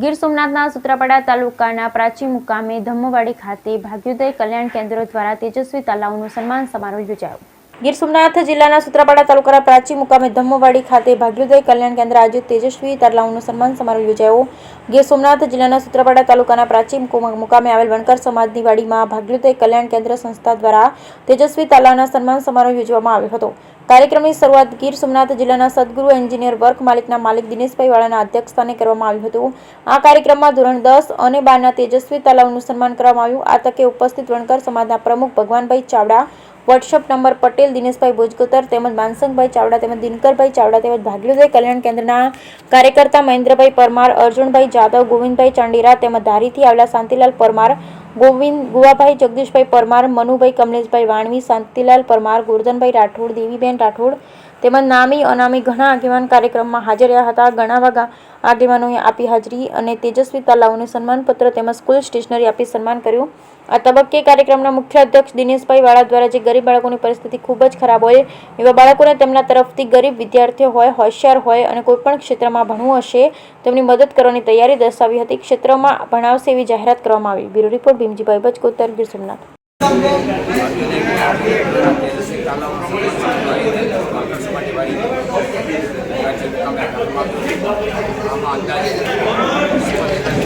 ગીર સોમનાથના સૂત્રાપાડા તાલુકાના પ્રાચી મુકામે ધમ્મવાડી ખાતે ભાગ્યોદય કલ્યાણ કેન્દ્ર દ્વારા તેજસ્વી તલાવનું સન્માન સમારોહ યોજાયો। ગીર સોમનાથ જિલ્લાના સૂત્રાપાડા તાલુકાના પ્રાચી મુકામે ધમ્મવાડી ખાતે ભાગ્યોદય કલ્યાણ કેન્દ્ર આયોજિત તેજસ્વી તલાવનું સન્માન સમારોહ યોજાયો। ગીર સોમનાથ જિલ્લાના સૂત્રાપાડા તાલુકાના પ્રાચી મુકામે આવેલ વણકર સમાજની વાડીમાં ભાગ્યોદય કલ્યાણ કેન્દ્ર સંસ્થા દ્વારા તેજસ્વી તલાવના સન્માન સમારોહ યોજવામાં આવ્યો હતો। કાર્યક્રમની શરૂઆત ગીર સોમનાથ જિલ્લાના સદગુરુ એન્જિનિયર વર્ક માલિકના માલિક દિનેશભાઈ વાળાના અધ્યક્ષસ્થાને કરવામાં આવ્યું હતું। આ કાર્યક્રમમાં ધોરણ 10 અને 12ના તેજસ્વી તલાવનું સન્માન કરવામાં આવ્યું। આ તકે ઉપસ્થિત વણકર સમાજના પ્રમુખ ભગવાનભાઈ ચાવડા, વોટ્સઅપ નંબર પટેલ દિનેશભાઈ ભોજકોતર તેમજ માનસંગભાઈ ચાવડા તેમજ દિનકરભાઈ ચાવડા તેમજ ભાગ્યોદય કલ્યાણ કેન્દ્રના કાર્યકર્તા મહેન્દ્રભાઈ પરમાર, અર્જુનભાઈ જાદવ, ગોવિંદભાઈ ચાંડીરા તેમજ ધારીથી આવેલા શાંતિલાલ પરમાર, ગુવાભાઈ જગદીશભાઈ પરમાર, મનુભાઈ કમલેશભાઈ વાણવી, શાંતિલાલ પરમાર, ગોરધનભાઈ રાઠોડ, દેવીબેન રાઠોડ તેમજ નામી અનામી ઘણા આગેવાન કાર્યક્રમમાં હાજર રહ્યા હતા। ઘણા આગેવાનોએ આપી હાજરી અને તેજસ્વી તલાવનું સન્માનપત્ર તેમજ સ્કૂલ સ્ટેશનરી આપી સન્માન કર્યું। આ તબક્કે કાર્યક્રમના મુખ્ય અધ્યક્ષ દિનેશભાઈ વાળા દ્વારા જે ગરીબ બાળકોની પરિસ્થિતિ ખૂબ જ ખરાબ હોય એવા બાળકોને તેમના તરફથી ગરીબ વિદ્યાર્થીઓ હોય, હોશિયાર હોય અને કોઈપણ ક્ષેત્રમાં ભણવું હશે તેમની મદદ કરવાની તૈયારી દર્શાવી હતી। ક્ષેત્રમાં ભણાવશે એવી જાહેરાત કરવામાં આવી। Bureau report Bhimjibhai Bhojkotar, Gir Somnath. आम अंदाजे